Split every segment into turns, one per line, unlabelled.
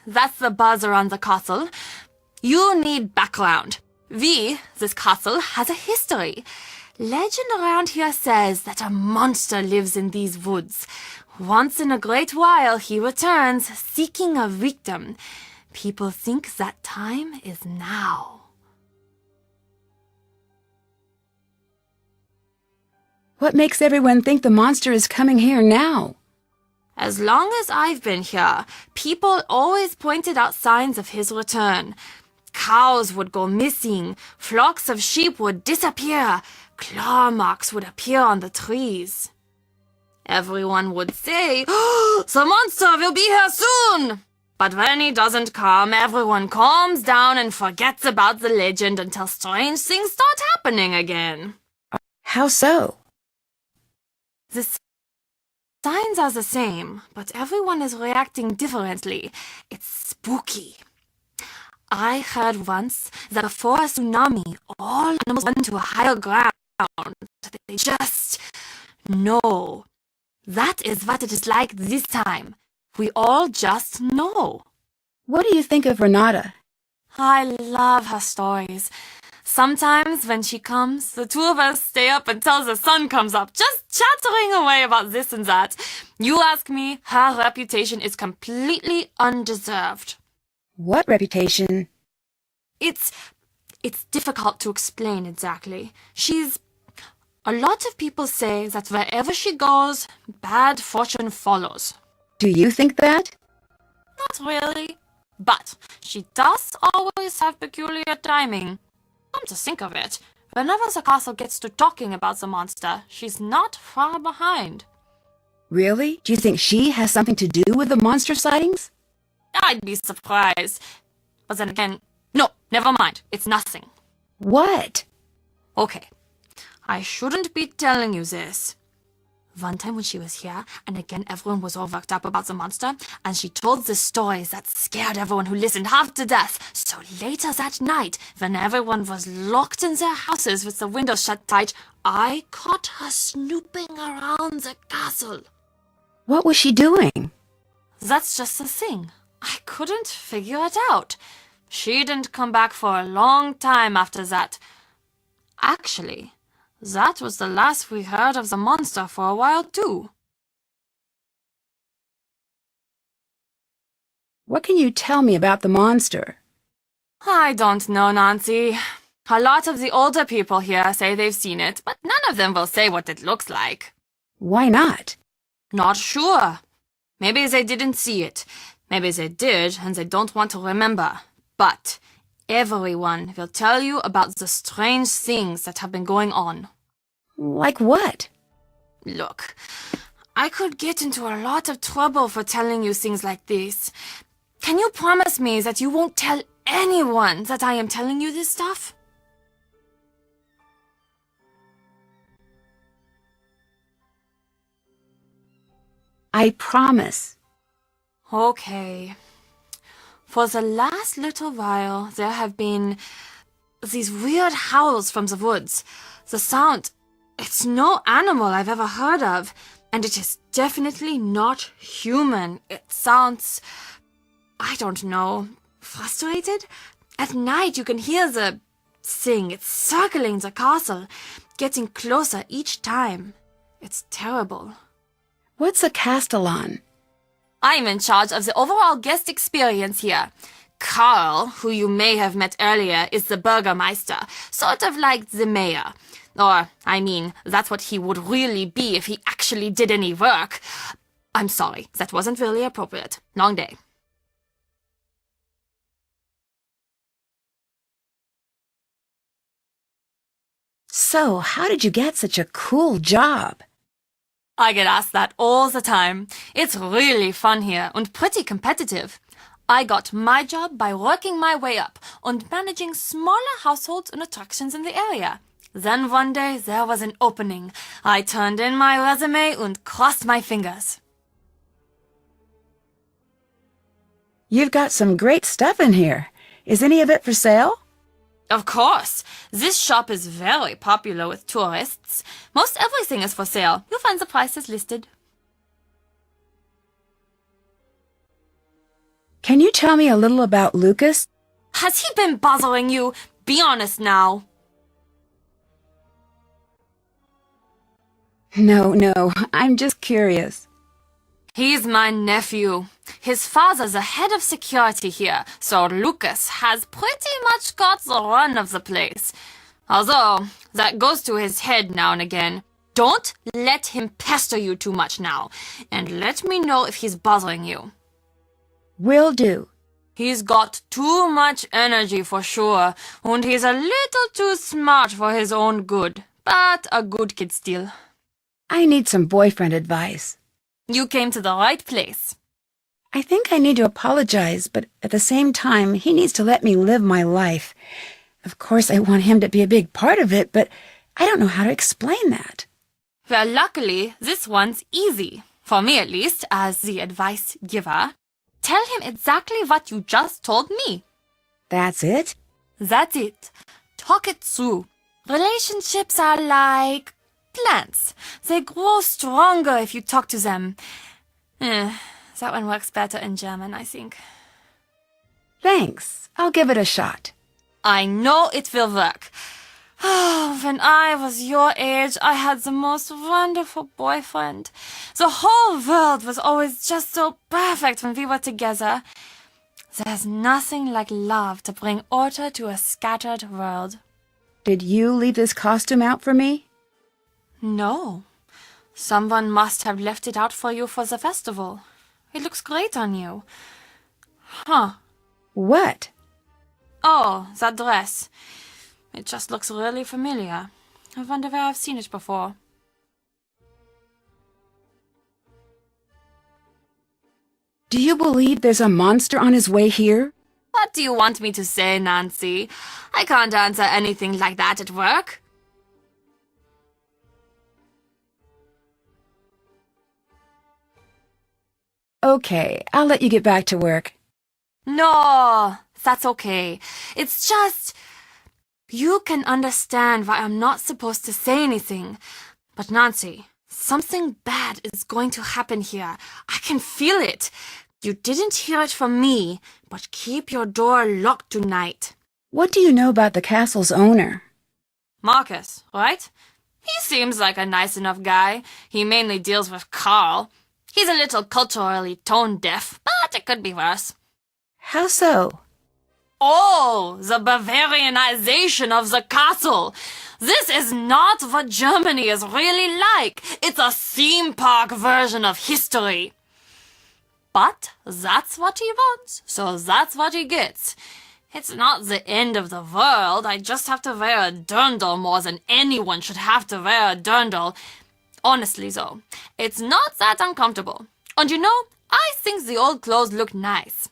that's the buzz around the castle. You need background. This castle has a history. Legend around here says that a monster lives in these woods. Once in a great while he returns, seeking a victim. People think that time is now.
What makes everyone think the monster is coming here now?
As long as I've been here, people always pointed out signs of his return. Cows would go missing, flocks of sheep would disappear, claw marks would appear on the trees. Everyone would say, "Oh, the monster will be here soon!" But when he doesn't come, everyone calms down and forgets about the legend until strange things start happening again.
How so?
The signs are the same, but everyone is reacting differently. It's spooky. I heard once that before a tsunami, all animals run to a higher ground. They just know. That is what it is like this time. We all just know.
What do you think of Renata?
I love her stories. Sometimes when she comes, the two of us stay up until the sun comes up, just chattering away about this and that. You ask me, her reputation is completely undeserved.
What reputation?
It's difficult to explain exactly. A lot of people say that wherever she goes, bad fortune follows.
Do you think that?
Not really. But she does always have peculiar timing. Come to think of it, whenever the castle gets to talking about the monster, she's not far behind.
Really? Do you think she has something to do with the monster sightings?
I'd be surprised. But then again, no, never mind. It's nothing.
What?
Okay, I shouldn't be telling you this. One time when she was here, and again everyone was all worked up about the monster, and she told the stories that scared everyone who listened half to death. So later that night, when everyone was locked in their houses with the windows shut tight, I caught her snooping around the castle.
What was she doing?
That's just the thing. I couldn't figure it out. She didn't come back for a long time after that. Actually, that was the last we heard of the monster for a while, too.
What can you tell me about the monster?
I don't know, Nancy. A lot of the older people here say they've seen it, but none of them will say what it looks like.
Why not?
Not sure. Maybe they didn't see it. Maybe they did, and they don't want to remember. But everyone will tell you about the strange things that have been going on.
Like what?
Look, I could get into a lot of trouble for telling you things like this. Can you promise me that you won't tell anyone that I am telling you this stuff?
I promise.
Okay. For the last little while, there have been these weird howls from the woods. The sound, it's no animal I've ever heard of, and it is definitely not human. It sounds, I don't know, frustrated? At night you can hear the thing. It's circling the castle, getting closer each time. It's terrible.
What's a castellan?
I'm in charge of the overall guest experience here. Carl, who you may have met earlier, is the Burgermeister, sort of like the mayor. Or, I mean, that's what he would really be if he actually did any work. I'm sorry, that wasn't really appropriate. Long day.
So, how did you get such a cool job?
I get asked that all the time. It's really fun here and pretty competitive. I got my job by working my way up and managing smaller households and attractions in the area. Then one day there was an opening. I turned in my resume and crossed my fingers.
You've got some great stuff in here. Is any of it for sale?
Of course. This shop is very popular with tourists. Most everything is for sale. You'll find the prices listed.
Can you tell me a little about Lucas?
Has he been bothering you? Be honest now.
No, I'm just curious.
He's my nephew. His father's the head of security here, so Lucas has pretty much got the run of the place. Although, that goes to his head now and again. Don't let him pester you too much now, and let me know if he's bothering you.
Will do.
He's got too much energy for sure, and he's a little too smart for his own good, but a good kid still.
I need some boyfriend advice.
You came to the right place.
I think I need to apologize, but at the same time, he needs to let me live my life. Of course, I want him to be a big part of it, but I don't know how to explain that.
Well, luckily, this one's easy. For me, at least, as the advice giver. Tell him exactly what you just told me.
That's it?
That's it. Talk it through. Relationships are like plants. They grow stronger if you talk to them. That one works better in German, I think.
Thanks. I'll give it a shot.
I know it will work. When I was your age, I had the most wonderful boyfriend. The whole world was always just so perfect when we were together. There's nothing like love to bring order to a scattered world.
Did you leave this costume out for me?
No. Someone must have left it out for you for the festival. It looks great on you. Huh.
What?
Oh, that dress. It just looks really familiar. I wonder where I've seen it before.
Do you believe there's a monster on his way here?
What do you want me to say, Nancy? I can't answer anything like that at work.
Okay, I'll let you get back to work.
No, that's okay. It's just... You can understand why I'm not supposed to say anything. But Nancy, something bad is going to happen here. I can feel it. You didn't hear it from me, but keep your door locked tonight.
What do you know about the castle's owner?
Marcus, right? He seems like a nice enough guy. He mainly deals with Carl. He's a little culturally tone-deaf, but it could be worse.
How so?
Oh, the Bavarianization of the castle. This is not what Germany is really like. It's a theme park version of history. But that's what he wants, so that's what he gets. It's not the end of the world. I just have to wear a dirndl more than anyone should have to wear a dirndl. Honestly, though, it's not that uncomfortable. And you know, I think the old clothes look nice.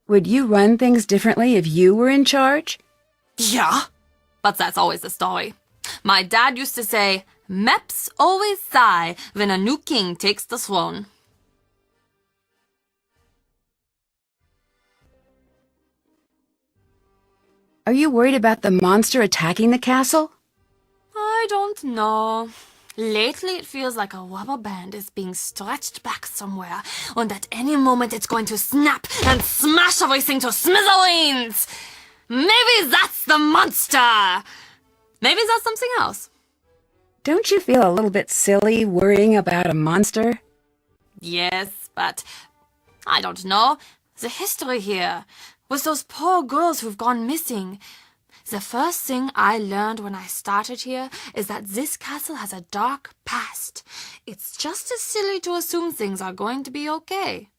Would you run things differently if you were in charge?
Yeah, but that's always the story. My dad used to say, "Maps always sigh when a new king takes the throne."
Are you worried about the monster attacking the castle?
I don't know. Lately, it feels like a rubber band is being stretched back somewhere, and at any moment it's going to snap and smash everything to smithereens. Maybe that's the monster. Maybe that's something else.
Don't you feel a little bit silly worrying about a monster?
Yes, but I don't know. The history here, with those poor girls who've gone missing. The first thing I learned when I started here is that this castle has a dark past. It's just as silly to assume things are going to be okay.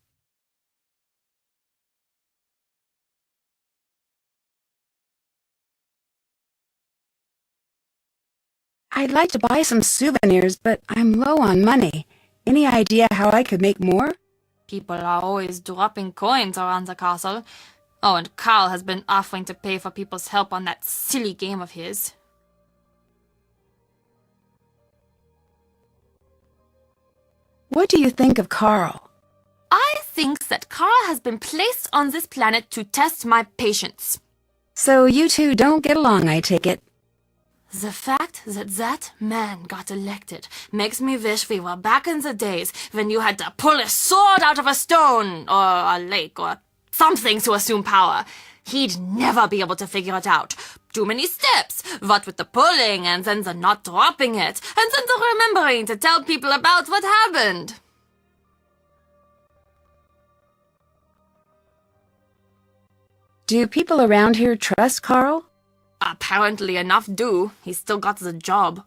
I'd like to buy some souvenirs, but I'm low on money. Any idea how I could make more?
People are always dropping coins around the castle. Oh, and Carl has been offering to pay for people's help on that silly game of his.
What do you think of Carl?
I think that Carl has been placed on this planet to test my patience.
So you two don't get along, I take it.
The fact that that man got elected makes me wish we were back in the days when you had to pull a sword out of a stone, or a lake, or something to assume power. He'd never be able to figure it out. Too many steps. What with the pulling, and then the not dropping it, and then the remembering to tell people about what happened.
Do people around here trust Carl?
Apparently enough do. He's still got the job.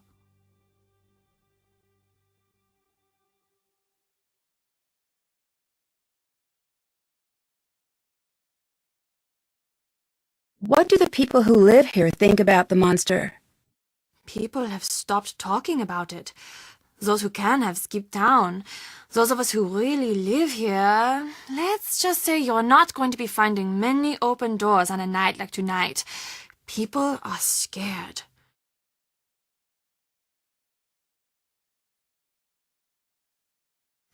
What do the people who live here think about the monster?
People have stopped talking about it. Those who can have skipped town. Those of us who really live here, let's just say you're not going to be finding many open doors on a night like tonight. People are scared.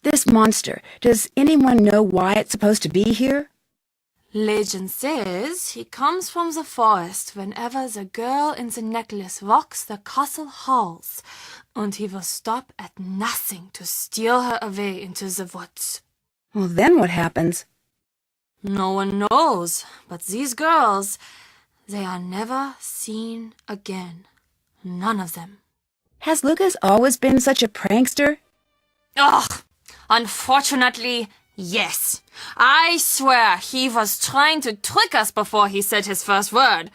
This monster, does anyone know why it's supposed to be here?
Legend says he comes from the forest whenever the girl in the necklace walks the castle halls, and he will stop at nothing to steal her away into the woods.
Well, then what happens?
No one knows, but these girls, they are never seen again. None of them.
Has Lucas always been such a prankster?
Ugh! Unfortunately, yes. I swear he was trying to trick us before he said his first word.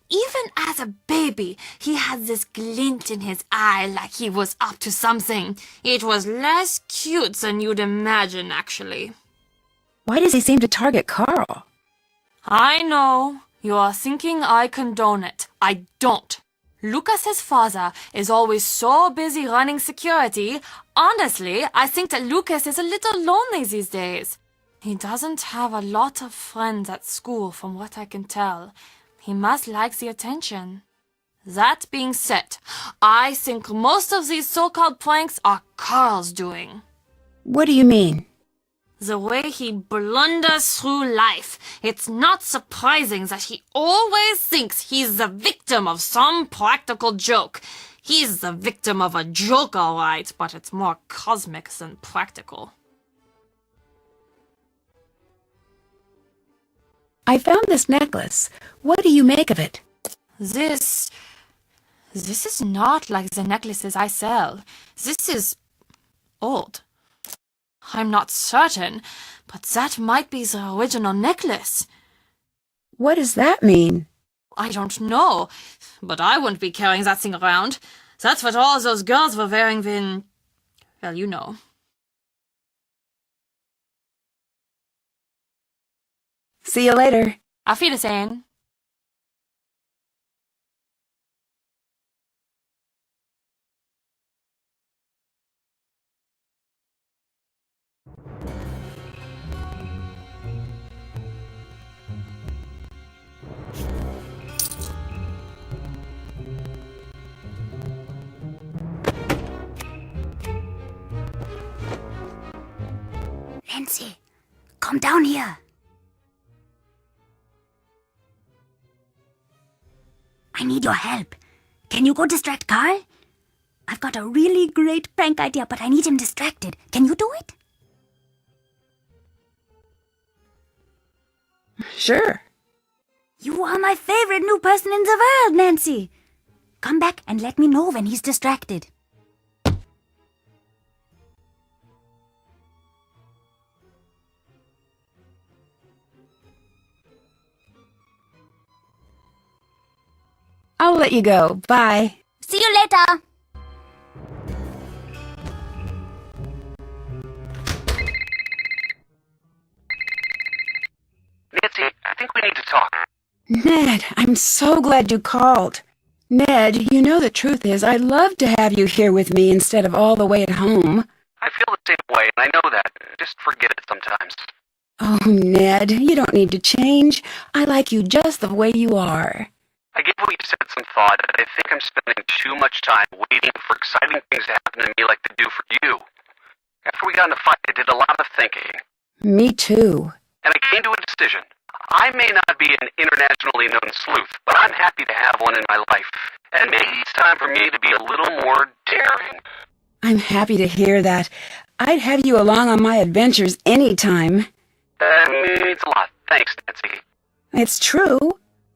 Even as a baby, he had this glint in his eye like he was up to something. It was less cute than you'd imagine, actually.
Why does he seem to target Carl?
I know. You are thinking I condone it. I don't. Lucas's father is always so busy running security. Honestly, I think that Lucas is a little lonely these days. He doesn't have a lot of friends at school, from what I can tell. He must like the attention. That being said, I think most of these so-called pranks are Carl's doing.
What do you mean?
The way he blunders through life, it's not surprising that he always thinks he's the victim of some practical joke. He's the victim of a joke, all right, but it's more cosmic than practical.
I found this necklace. What do you make of it?
This is not like the necklaces I sell. This is old. I'm not certain, but that might be the original necklace.
What does that mean?
I don't know, but I wouldn't be carrying that thing around. That's what all those girls were wearing when... well, you know.
See you later.
Auf Wiedersehen.
Nancy, come down here. I need your help. Can you go distract Carl? I've got a really great prank idea, but I need him distracted. Can you do it?
Sure.
You are my favorite new person in the world, Nancy. Come back and let me know when he's distracted.
I'll let you go. Bye.
See you later.
Nancy, I think we need to talk.
Ned, I'm so glad you called. Ned, you know the truth is I'd love to have you here with me instead of all the way at home.
I feel the same way, and I know that. Just forget it sometimes.
Oh, Ned, you don't need to change. I like you just the way you are.
I gave what you said some thought, and I think I'm spending too much time waiting for exciting things to happen to me like they do for you. After we got in a fight, I did a lot of thinking.
Me too.
And I came to a decision. I may not be an internationally known sleuth, but I'm happy to have one in my life. And maybe it's time for me to be a little more daring.
I'm happy to hear that. I'd have you along on my adventures anytime.
That means a lot. Thanks, Nancy.
It's true.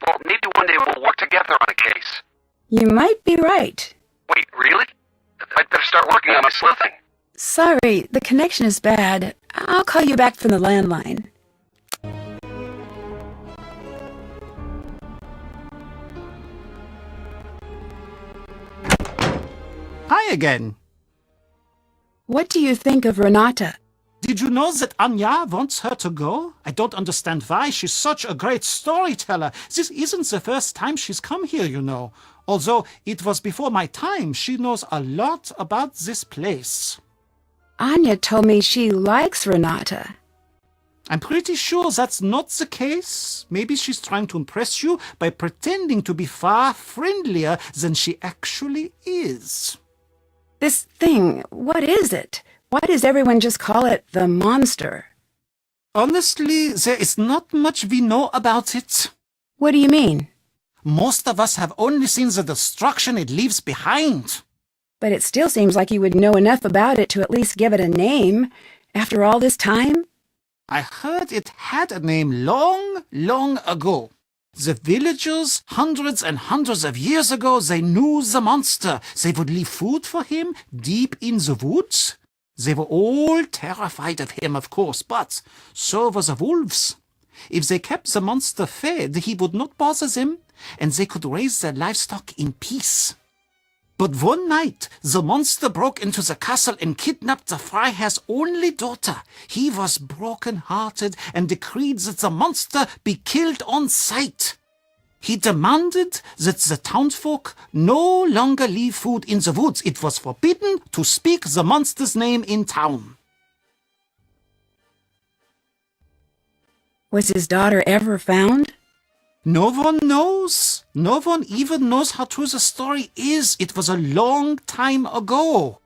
Well, maybe one day we'll work together on a case.
You might be right.
Wait, really? I'd better start working on my sleuthing.
Sorry, the connection is bad. I'll call you back from the landline.
Hi again.
What do you think of Renata?
Did you know that Anya wants her to go? I don't understand why. She's such a great storyteller. This isn't the first time she's come here, you know. Although it was before my time, she knows a lot about this place.
Anya told me she likes Renata.
I'm pretty sure that's not the case. Maybe she's trying to impress you by pretending to be far friendlier than she actually is.
This thing, what is it? Why does everyone just call it the monster?
Honestly, there is not much we know about it.
What do you mean?
Most of us have only seen the destruction it leaves behind.
But it still seems like you would know enough about it to at least give it a name. After all this time?
I heard it had a name long, long ago. The villagers, hundreds and hundreds of years ago, they knew the monster. They would leave food for him deep in the woods. They were all terrified of him, of course, but so were the wolves. If they kept the monster fed, he would not bother them, and they could raise their livestock in peace. But one night, the monster broke into the castle and kidnapped the Freiherr's only daughter. He was broken-hearted and decreed that the monster be killed on sight. He demanded that the townsfolk no longer leave food in the woods. It was forbidden to speak the monster's name in town.
Was his daughter ever found?
No one knows. No one even knows how true the story is. It was a long time ago.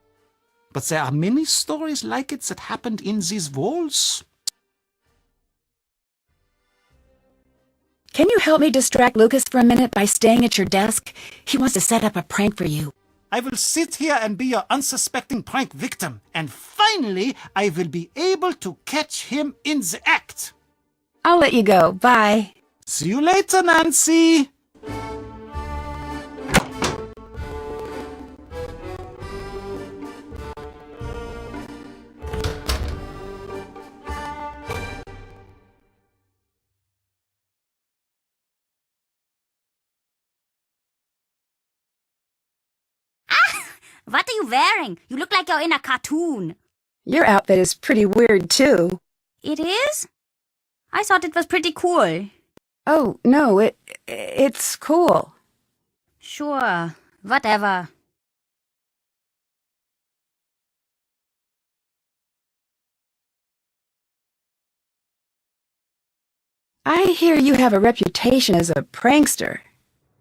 But there are many stories like it that happened in these walls.
Can you help me distract Lucas for a minute by staying at your desk? He wants to set up a prank for you.
I will sit here and be your unsuspecting prank victim. And finally, I will be able to catch him in the act.
I'll let you go. Bye.
See you later, Nancy.
What are you wearing? You look like you're in a cartoon.
Your outfit is pretty weird, too.
It is? I thought it was pretty cool.
Oh, no, it's cool.
Sure, whatever.
I hear you have a reputation as a prankster.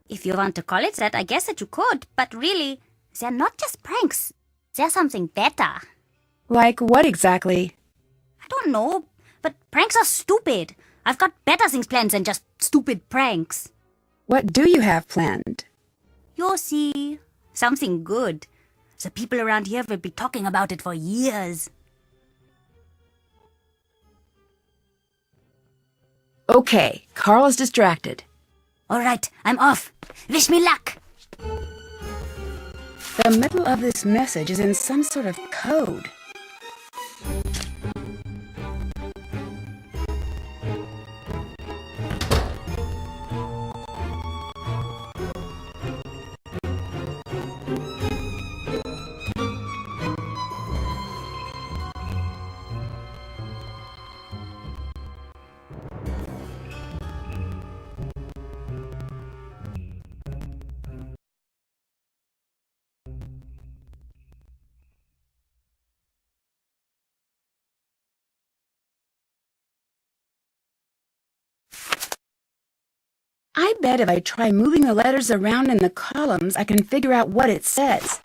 If you want to call it that, I guess that you could. But really, they're not just pranks. They're something better.
Like what exactly?
I don't know, but pranks are stupid. I've got better things planned than just stupid pranks.
What do you have planned?
You'll see. Something good. The people around here will be talking about it for years.
Okay, Carl is distracted.
All right, I'm off. Wish me luck.
The middle of this message is in some sort of code. I bet if I try moving the letters around in the columns, I can figure out what it says.